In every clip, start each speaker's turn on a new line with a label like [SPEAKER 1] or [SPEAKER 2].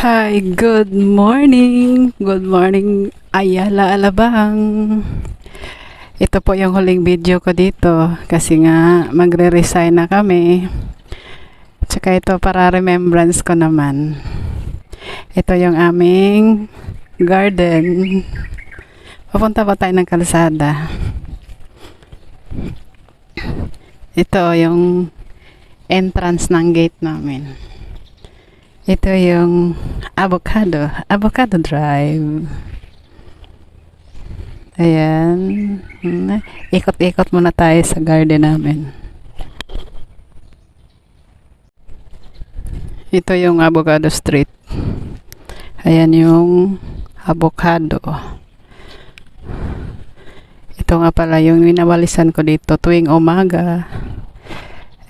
[SPEAKER 1] Hi, good morning. Good morning, Ayala Alabang. Ito po yung huling video ko dito kasi nga magre-resign na kami. Tsaka ito para remembrance ko naman. Ito yung aming garden. Papunta pa tayo ng kalsada. Ito yung entrance ng gate namin. Ito yung avocado drive. Ayan. Ikot-ikot muna tayo sa garden namin. Ito yung avocado street. Ayan yung avocado. Ito nga pala yung winawalisan ko dito tuwing umaga.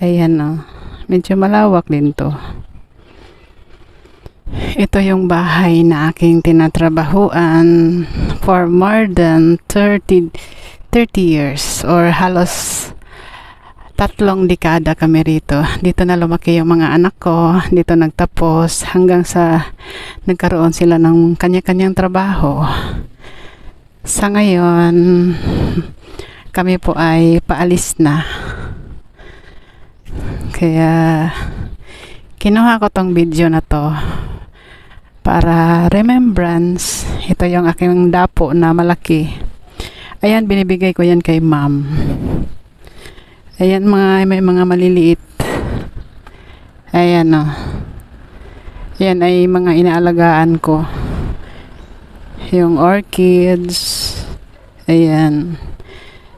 [SPEAKER 1] Ayan o. Medyo malawak din to. Ito yung bahay na aking tinatrabahuan for more than 30 years or halos 3 dekada kami rito. Dito na lumaki yung mga anak ko. Dito nagtapos hanggang sa nagkaroon sila ng kanya-kanyang trabaho. Sa ngayon, kami po ay paalis na. Kaya kinuha ko tong video na to para remembrance. Ito yung aking dapo na malaki. Ayan, binibigay ko yan kay ma'am. Ayan, may mga maliliit. Ayan o. Ayan ay mga inaalagaan ko. Yung orchids. Ayan.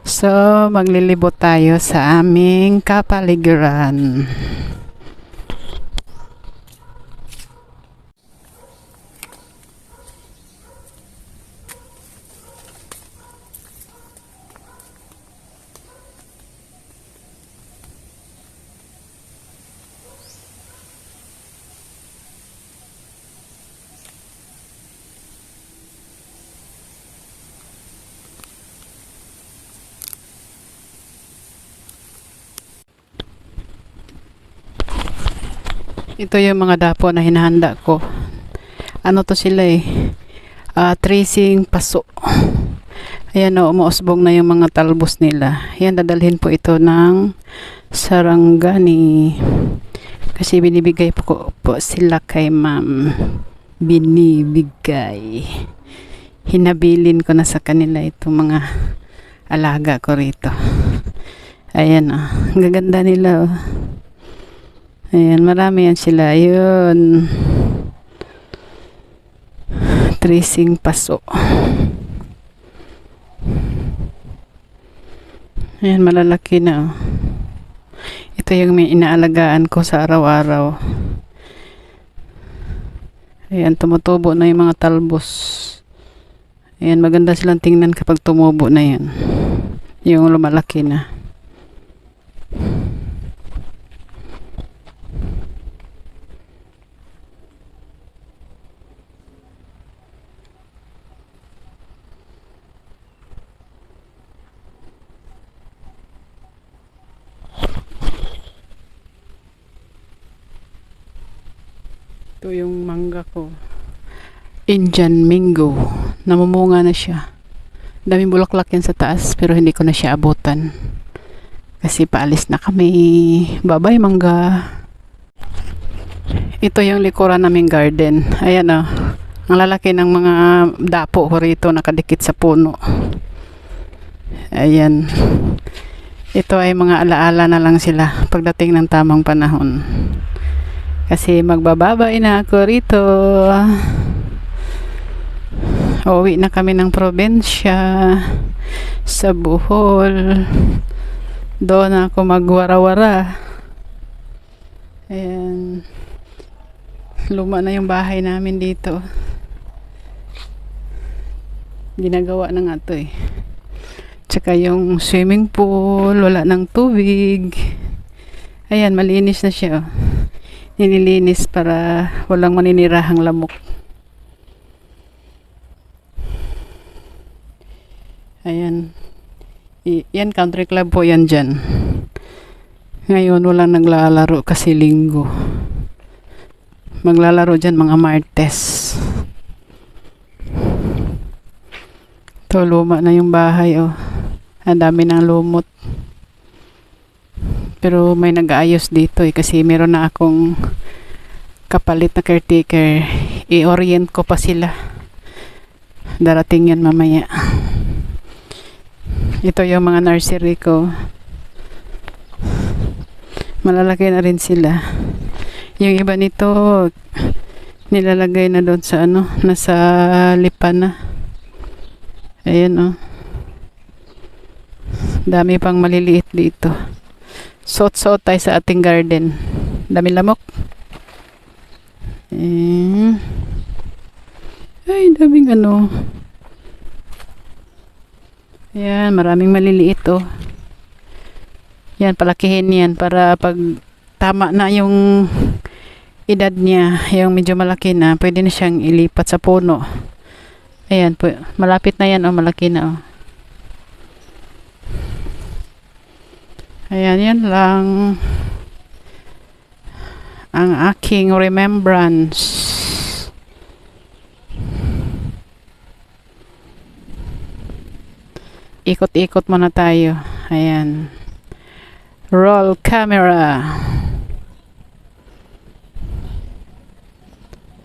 [SPEAKER 1] So, maglilibot tayo sa aming kapaligiran. Ito yung mga dapo na hinahanda ko. Ano to sila tracing paso. Ayan o, umuusbong na yung mga talbos nila. Ayan, dadalhin po ito ng Sarangani. Kasi binibigay po sila kay ma'am. Binibigay. Hinabilin ko na sa kanila itong mga alaga ko rito. Ayan o, ang gaganda nila o. Ayan, marami yan sila. Ayun. Tracing paso. Ayan, malalaki na. Ito yung may inaalagaan ko sa araw-araw. Ayan, tumutubo na yung mga talbos. Ayan, maganda silang tingnan kapag tumubo na yan. Yung lumalaki na. Ito yung mangga ko. Indian mango. Namumunga na siya. Daming bulaklak yan sa taas pero hindi ko na siya abutan. Kasi paalis na kami. Bye-bye mangga. Ito yung likuran naming garden. Ayan o. Ang lalaki ng mga dapo ko rito nakadikit sa puno. Ayan. Ito ay mga alaala na lang sila pagdating ng tamang panahon. Kasi magbababay na ako rito. Uwi na kami ng probinsya sa Bohol. Doon ako magwara-wara. Ayan. Luma na yung bahay namin dito. Ginagawa na nga to eh. Tsaka yung swimming pool, wala ng tubig. Ayan, malinis na siya oh. Nililinis para walang maninirahang lamok. Ayan. Yan, country club po yan dyan. Ngayon, walang naglalaro kasi linggo. Maglalaro dyan mga Martes. Ito, luma na yung bahay, oh. Ang dami ng lumot. Pero may nag-aayos dito kasi meron na akong kapalit na caretaker. I-orient ko pa sila. Darating yan mamaya. Ito yung mga nursery ko. Malalaki na rin sila. Yung iba nito nilalagay na doon sa nasa lipan na. Ayan, oh. Dami pang maliliit dito. Suot-suot tayo sa ating garden. Dami lamok. Ay, daming Ayan, maraming maliliit, oh. Yan, palakihin yan para pag tama na yung edad niya, yung medyo malaki na, pwede na siyang ilipat sa puno. Ayan, malapit na yan, oh, malaki na, oh. Ayan, yan lang ang aking remembrance. Ikot-ikot muna tayo. Ayan. Roll camera.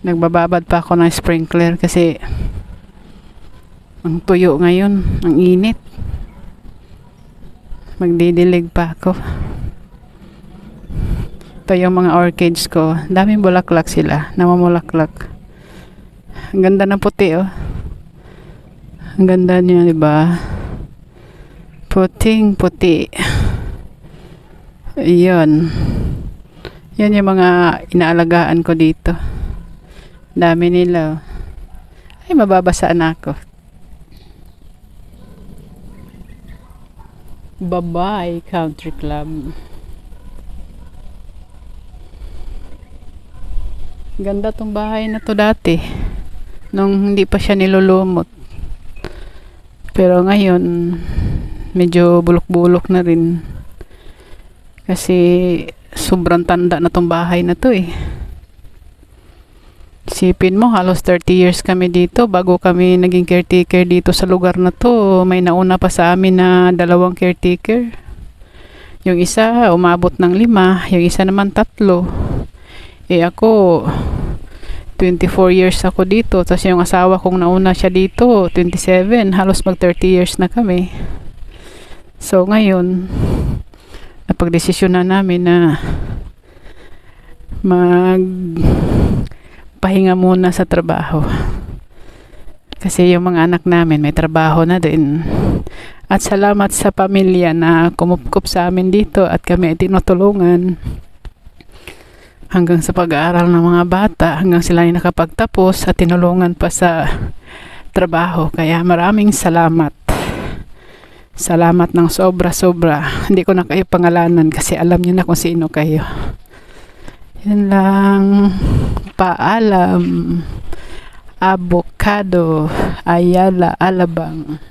[SPEAKER 1] Nagbababad pa ako ng sprinkler kasi ang tuyo ngayon, ang init. Magdidilig pa ako. Ito yung mga orchids ko. Daming bulaklak sila. Namamulaklak. Ang ganda ng puti, oh. Ang ganda niya, diba? Puting puti. Ayun. Yan yung mga inaalagaan ko dito. Dami nila. Ay, mababasa na ako. Bye-bye, Country Club. Ganda tong bahay na to dati. Nung hindi pa siya nilulumot. Pero ngayon, medyo bulok-bulok na rin. Kasi sobrang tanda na tong bahay na to, eh. Isipin mo, halos 30 years kami dito bago kami naging caretaker dito sa lugar na to. May nauna pa sa amin na 2 caretaker. Yung isa umabot ng 5, yung isa naman 3. Eh ako 24 years ako dito, tapos yung asawa kong nauna siya dito 27, halos mag 30 years na kami. So ngayon napagdesisyon na namin na pahinga muna sa trabaho. Kasi yung mga anak namin may trabaho na din. At salamat sa pamilya na kumupkup sa amin dito at kami ay tinutulungan hanggang sa pag-aaral ng mga bata, hanggang sila ay nakapagtapos at tinulungan pa sa trabaho. Kaya maraming salamat. Salamat ng sobra-sobra. Hindi ko na kayo pangalanan kasi alam niyo na kung sino kayo. Yan lang. Paalam. Avocado Ayala Alabang.